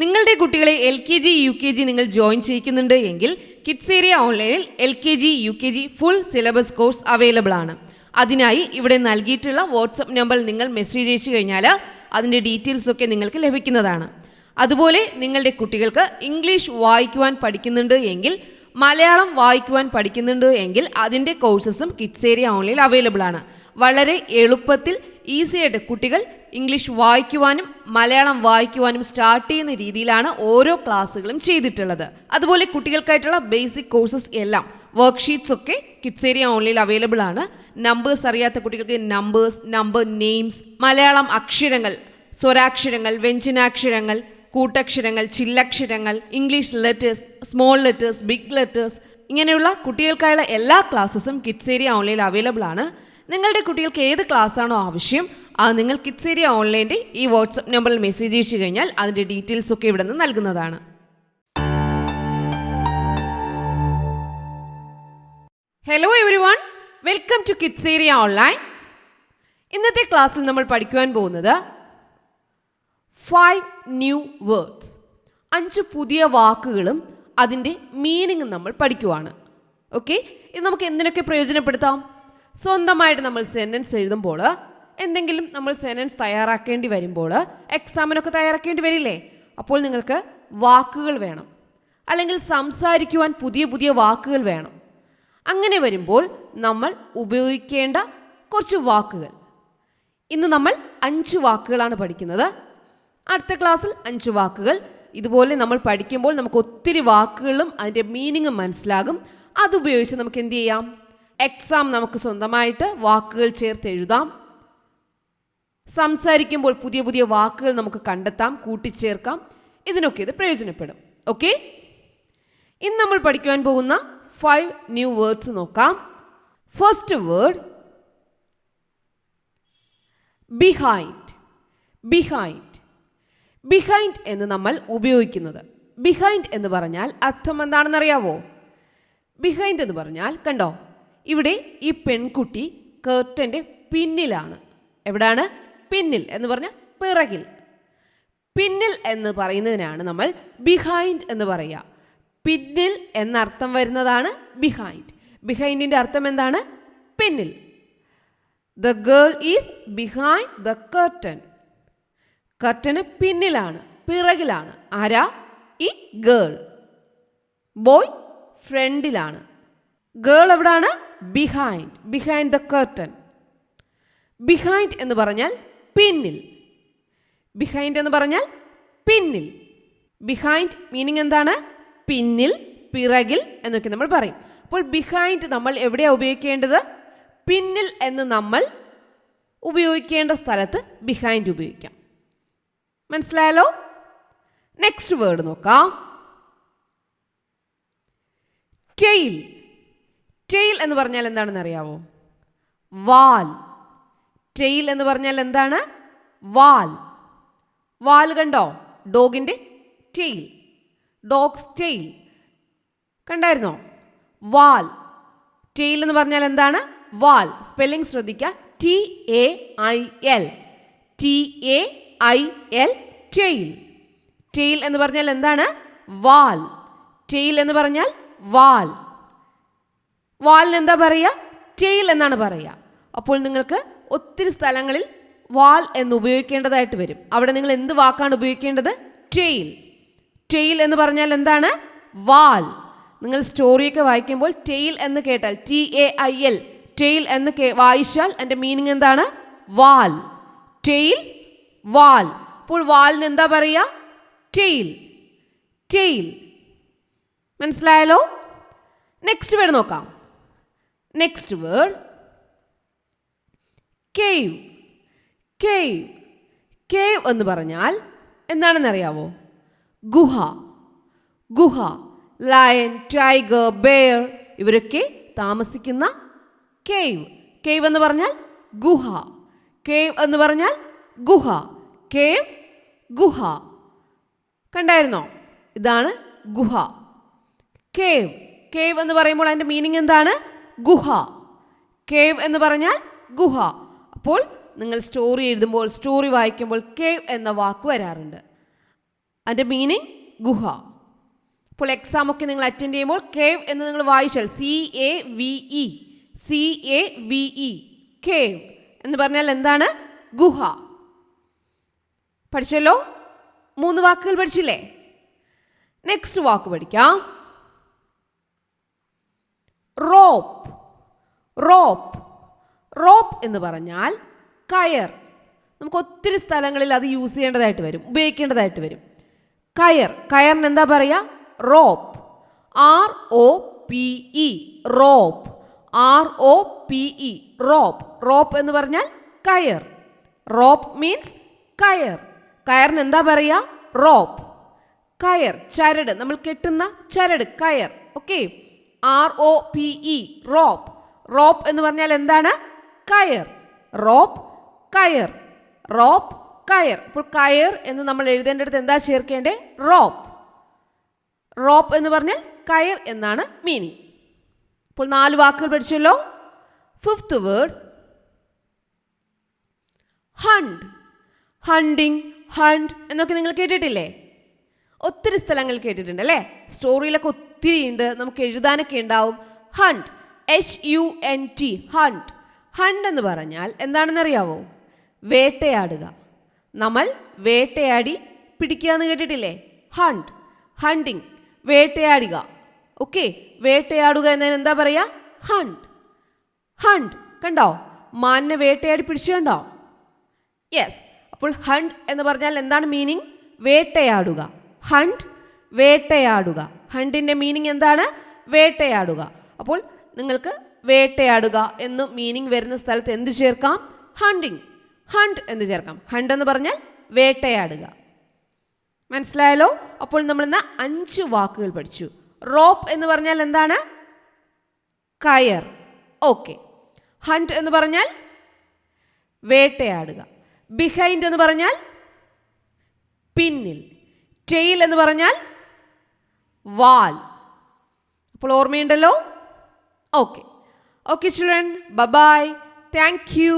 നിങ്ങളുടെ കുട്ടികളെ LKG UKG നിങ്ങൾ ജോയിൻ ചെയ്യിക്കുന്നുണ്ട് എങ്കിൽ കിഡ്സ് ഏരിയ ഓൺലൈനിൽ LKG UKG full syllabus course available ആണ്. അതിനായി ഇവിടെ നൽകിയിട്ടുള്ള വാട്സപ്പ് നമ്പറിൽ നിങ്ങൾ മെസ്സേജ് അയച്ചു കഴിഞ്ഞാൽ അതിൻ്റെ ഡീറ്റെയിൽസ് ഒക്കെ നിങ്ങൾക്ക് ലഭിക്കുന്നതാണ്. അതുപോലെ നിങ്ങളുടെ കുട്ടികൾക്ക് ഇംഗ്ലീഷ് വായിക്കുവാൻ പഠിക്കുന്നുണ്ട് എങ്കിൽ, മലയാളം വായിക്കുവാൻ പഠിക്കുന്നുണ്ട് എങ്കിൽ അതിൻ്റെ കോഴ്സസും കിഡ്സ് ഏരിയ ഓൺലൈനിൽ അവൈലബിൾ ആണ്. വളരെ എളുപ്പത്തിൽ ഈസിയായിട്ട് കുട്ടികൾ ഇംഗ്ലീഷ് വായിക്കുവാനും മലയാളം വായിക്കുവാനും സ്റ്റാർട്ട് ചെയ്യുന്ന രീതിയിലാണ് ഓരോ ക്ലാസ്സുകളും ചെയ്തിട്ടുള്ളത്. അതുപോലെ കുട്ടികൾക്കായിട്ടുള്ള ബേസിക് കോഴ്സസ് എല്ലാം വർക്ക്ഷീറ്റ്സ് ഒക്കെ കിഡ്സ് ഏരിയ ഓൺലൈനിൽ അവൈലബിൾ ആണ്. നമ്പേഴ്സ് അറിയാത്ത കുട്ടികൾക്ക് നമ്പർ നെയിംസ്, മലയാളം അക്ഷരങ്ങൾ, സ്വരാക്ഷരങ്ങൾ, വ്യഞ്ജനാക്ഷരങ്ങൾ, കൂട്ടക്ഷരങ്ങൾ, ചില്ലക്ഷരങ്ങൾ, English letters, small letters, big letters, ഇങ്ങനെയുള്ള കുട്ടികൾക്കായുള്ള എല്ലാ ക്ലാസ്സസും കിഡ്സ് ഏരിയ ഓൺലൈനിൽ അവൈലബിൾ ആണ്. നിങ്ങളുടെ കുട്ടികൾക്ക് ഏത് ക്ലാസ്സാണോ ആവശ്യം അത് നിങ്ങൾ കിഡ്സ് ഏരിയ ഓൺലൈൻ്റെ ഈ വാട്സപ്പ് നമ്പറിൽ മെസ്സേജ് അയച്ചു കഴിഞ്ഞാൽ അതിൻ്റെ ഡീറ്റെയിൽസ് ഒക്കെ ഇവിടെ നിന്ന് നൽകുന്നതാണ്. Hello everyone, welcome to kids area online. ഇന്നത്തെ ക്ലാസ്സിൽ നമ്മൾ പഠിക്കുവാൻ പോകുന്നത് 5 ന്യൂ വേർഡ്സ്, 5 പുതിയ വാക്കുകളും അതിൻ്റെ മീനിങ്ങും നമ്മൾ പഠിക്കുവാണ്. ഓക്കെ, ഇത് നമുക്ക് എന്തിനൊക്കെ പ്രയോജനപ്പെടുത്താം? സ്വന്തമായിട്ട് നമ്മൾ സെൻറ്റൻസ് എഴുതുമ്പോൾ, എന്തെങ്കിലും നമ്മൾ സെൻറ്റൻസ് തയ്യാറാക്കേണ്ടി വരുമ്പോൾ, എക്സാമിനൊക്കെ തയ്യാറാക്കേണ്ടി വരില്ലേ? അപ്പോൾ നിങ്ങൾക്ക് വാക്കുകൾ വേണം, അല്ലെങ്കിൽ സംസാരിക്കുവാൻ പുതിയ പുതിയ വാക്കുകൾ വേണം. അങ്ങനെ വരുമ്പോൾ നമ്മൾ ഉപയോഗിക്കേണ്ട കുറച്ച് വാക്കുകൾ. ഇന്ന് നമ്മൾ 5 വാക്കുകളാണ് പഠിക്കുന്നത്. അടുത്ത ക്ലാസ്സിൽ 5 വാക്കുകൾ. ഇതുപോലെ നമ്മൾ പഠിക്കുമ്പോൾ നമുക്ക് ഒത്തിരി വാക്കുകളും അതിൻ്റെ മീനിങ്ങും മനസ്സിലാകും. അതുപയോഗിച്ച് നമുക്ക് എന്ത് ചെയ്യാം? എക്സാം നമുക്ക് സ്വന്തമായിട്ട് വാക്കുകൾ ചേർത്ത് എഴുതാം. സംസാരിക്കുമ്പോൾ പുതിയ പുതിയ വാക്കുകൾ നമുക്ക് കണ്ടെത്താം, കൂട്ടിച്ചേർക്കാം. ഇതിനൊക്കെ ഇത് പ്രയോജനപ്പെടും. ഓക്കെ, ഇന്ന് നമ്മൾ പഠിക്കുവാൻ പോകുന്ന 5 ന്യൂ വേർഡ്സ് നോക്കാം. First word behind. Behind behind എന്ന് നമ്മൾ ഉപയോഗിക്കുന്നത്, ബിഹൈൻഡ് എന്ന് പറഞ്ഞാൽ അർത്ഥം എന്താണെന്നറിയാവോ? ബിഹൈൻഡ് എന്ന് പറഞ്ഞാൽ, കണ്ടോ, ഇവിടെ ഈ പെൺകുട്ടി കർട്ടൻ്റെ പിന്നിലാണ്. എവിടാണ്? പിന്നിൽ എന്ന് പറഞ്ഞാൽ പിറകിൽ. പിന്നിൽ എന്ന് പറയുന്നതിനാണ് നമ്മൾ ബിഹൈൻഡ് എന്ന് പറയുക. പിന്നിൽ എന്നർത്ഥം വരുന്നതാണ് ബിഹൈൻഡ്. ബിഹൈൻഡിൻ്റെ അർത്ഥം എന്താണ്? പിന്നിൽ. The girl is behind the curtain. കർട്ടന് പിന്നിലാണ്, പിറകിലാണ്. ആരാ? ഈ ഗേൾ. ബോയ് ഫ്രണ്ടിലാണ്. ഗേൾ എവിടാണ്? Behind. Behind the curtain. Behind എന്ന് പറഞ്ഞാൽ പിന്നിൽ. ബിഹൈൻഡ് എന്ന് പറഞ്ഞാൽ പിന്നിൽ. ബിഹൈൻഡ് മീനിങ് എന്താണ്? പിന്നിൽ, പിറകിൽ എന്നൊക്കെ നമ്മൾ പറയും. അപ്പോൾ ബിഹൈൻഡ് നമ്മൾ എവിടെയാണ് ഉപയോഗിക്കേണ്ടത്? പിന്നിൽ എന്ന് നമ്മൾ ഉപയോഗിക്കേണ്ട സ്ഥലത്ത് ബിഹൈൻഡ് ഉപയോഗിക്കാം. മനസ്സിലായല്ലോ? നെക്സ്റ്റ് വേർഡ് നോക്കാം. ടെയിൽ. ടെയിൽ എന്ന് പറഞ്ഞാൽ എന്താണെന്ന് അറിയാവോ? വാൽ. ടെയിൽ എന്ന് പറഞ്ഞാൽ എന്താണ്? വാൽ. വാൽ കണ്ടോ? ഡോഗിൻ്റെ ടെയിൽ, ഡോഗ്സ് ടെയിൽ കണ്ടായിരുന്നോ? വാൽ. ടെയിൽ എന്ന് പറഞ്ഞാൽ എന്താണ്? വാൽ. സ്പെല്ലിംഗ് ശ്രദ്ധിക്കുക. TAIL. TAIL, tail. ടെയിൽ എന്ന് പറഞ്ഞാൽ എന്താണ്? വാൽ. ടെയിൽ എന്ന് പറഞ്ഞാൽ വാൽ. വാലിന് എന്താ പറയുക? ടെയിൽ എന്നാണ് പറയുക. അപ്പോൾ നിങ്ങൾക്ക് ഒത്തിരി സ്ഥലങ്ങളിൽ വാൽ എന്ന് ഉപയോഗിക്കേണ്ടതായിട്ട് വരും. അവിടെ നിങ്ങൾ എന്ത് വാക്കാണ് ഉപയോഗിക്കേണ്ടത്? ടെയിൽ. ടെയിൽ എന്ന് പറഞ്ഞാൽ എന്താണ്? വാൽ. നിങ്ങൾ സ്റ്റോറിയൊക്കെ വായിക്കുമ്പോൾ ടെയിൽ എന്ന് കേട്ടാൽ, TAIL, ടെയിൽ എന്ന് വായിച്ചാൽ അതിൻ്റെ മീനിങ് എന്താണ്? വാൽ. ടെയിൽ, വാൽ. അപ്പോൾ വാലിന് എന്താ പറയുക? ടെയിൽ. ടെയിൽ. മനസ്സിലായല്ലോ? നെക്സ്റ്റ് വേർഡ് നോക്കാം. Next word cave. Cave. Cave എന്ന് പറഞ്ഞാൽ എന്താണെന്ന് അറിയാവോ? ഗുഹ. ഗുഹ. ലയൺ, ടൈഗർ, ബെയർ ഇവരൊക്കെ താമസിക്കുന്ന കേവ്. കേവ് എന്ന് പറഞ്ഞാൽ ഗുഹ. കേവ് എന്ന് പറഞ്ഞാൽ ഗുഹ. കേവ്, ഗുഹ. കണ്ടായിരുന്നോ? ഇതാണ് ഗുഹ. കേവ്. കേവ് എന്ന് പറയുമ്പോൾ അതിൻ്റെ മീനിങ് എന്താണ്? ഗുഹ. കേവ് എന്ന് പറഞ്ഞാൽ ഗുഹ. അപ്പോൾ നിങ്ങൾ സ്റ്റോറി എഴുതുമ്പോൾ, സ്റ്റോറി വായിക്കുമ്പോൾ കേവ് എന്ന വാക്ക് വരാറുണ്ട്. അതിൻ്റെ മീനിങ് ഗുഹ. അപ്പോൾ എക്സാം ഒക്കെ നിങ്ങൾ അറ്റൻഡ് ചെയ്യുമ്പോൾ കേവ് എന്ന് നിങ്ങൾ വായിച്ചാൽ CAVE കേവ് എന്ന് പറഞ്ഞാൽ എന്താണ്? ഗുഹ. പഠിച്ചല്ലോ? 3 വാക്കുകൾ പഠിച്ചില്ലേ? നെക്സ്റ്റ് വാക്ക് പഠിക്കാം. റോപ്പ്. റോപ്പ് റോപ്പ് എന്ന് പറഞ്ഞാൽ കയർ. നമുക്ക് ഒത്തിരി സ്ഥലങ്ങളിൽ അത് യൂസ് ചെയ്യേണ്ടതായിട്ട് വരും, ഉപയോഗിക്കേണ്ടതായിട്ട് വരും. കയർ. കയറിന് എന്താ പറയുക? Rope. ROPE rope. ROPE rope. Rope എന്ന് പറഞ്ഞാൽ കയർ. റോപ്പ് മീൻസ് കയർ. കയറിന് എന്താ പറയുക? റോപ്പ്. കയർ, ചരട്, നമ്മൾ കെട്ടുന്ന ചരട്, കയർ. ഓക്കെ. ROPE rope. റോപ്പ് എന്ന് പറഞ്ഞാൽ എന്താണ്? കയർ. റോപ്പ്, കയർ. റോപ്പ്, കയർ. അപ്പോൾ കയർ എന്ന് നമ്മൾ എഴുതേണ്ടടുത്ത് എന്താ ചേർക്കേണ്ടേ? റോപ്പ്. റോപ്പ് എന്ന് പറഞ്ഞാൽ കയർ എന്നാണ് മീനിങ്. അപ്പോൾ 4 വാക്കുകൾ പഠിച്ചല്ലോ. 5th word hunt. Hunting, hunt എന്നൊക്കെ നിങ്ങൾ കേട്ടിട്ടില്ലേ? ഒത്തിരി സ്ഥലങ്ങൾ കേട്ടിട്ടുണ്ട് അല്ലേ? സ്റ്റോറിയിലൊക്കെ ഒത്തിരി ഉണ്ട്, നമുക്ക് എഴുതാനൊക്കെ ഉണ്ടാവും. Hunt, HUNT, hunt. ഹണ്ട് എന്ന് പറഞ്ഞാൽ എന്താണെന്ന് അറിയാവോ? വേട്ടയാടുക. നമ്മൾ വേട്ടയാടി പിടിക്കുക എന്ന് കേട്ടിട്ടില്ലേ? ഹണ്ട്, ഹണ്ടിങ്, വേട്ടയാടുക. ഓക്കെ. വേട്ടയാടുക എന്നതിന് എന്താ പറയുക? ഹണ്ട്. ഹണ്ട്. കണ്ടോ? മാനിനെ വേട്ടയാടി പിടിച്ചു കണ്ടോ? യെസ്. അപ്പോൾ ഹണ്ട് എന്ന് പറഞ്ഞാൽ എന്താണ് മീനിങ്? വേട്ടയാടുക. ഹണ്ട്, വേട്ടയാടുക. ഹണ്ടിൻ്റെ മീനിങ് എന്താണ്? വേട്ടയാടുക. അപ്പോൾ നിങ്ങൾക്ക് വേട്ടയാടുക എന്ന് മീനിങ് വരുന്ന സ്ഥലത്ത് എന്ത് ചേർക്കാം? ഹണ്ടിങ്, ഹണ്ട് എന്ന് ചേർക്കാം. ഹണ്ട് എന്ന് പറഞ്ഞാൽ വേട്ടയാടുക. മനസ്സിലായല്ലോ? അപ്പോൾ നമ്മൾ ഇന്ന് 5 വാക്കുകൾ പഠിച്ചു. റോപ്പ് എന്ന് പറഞ്ഞാൽ എന്താണ്? കയർ. ഓക്കെ. ഹണ്ട് എന്ന് പറഞ്ഞാൽ വേട്ടയാടുക. ബിഹൈൻഡ് എന്ന് പറഞ്ഞാൽ പിന്നിൽ. ടെയിൽ എന്ന് പറഞ്ഞാൽ വാൽ. അപ്പോൾ ഓർമ്മയുണ്ടല്ലോ? Okay. Okay children, bye bye. Thank you.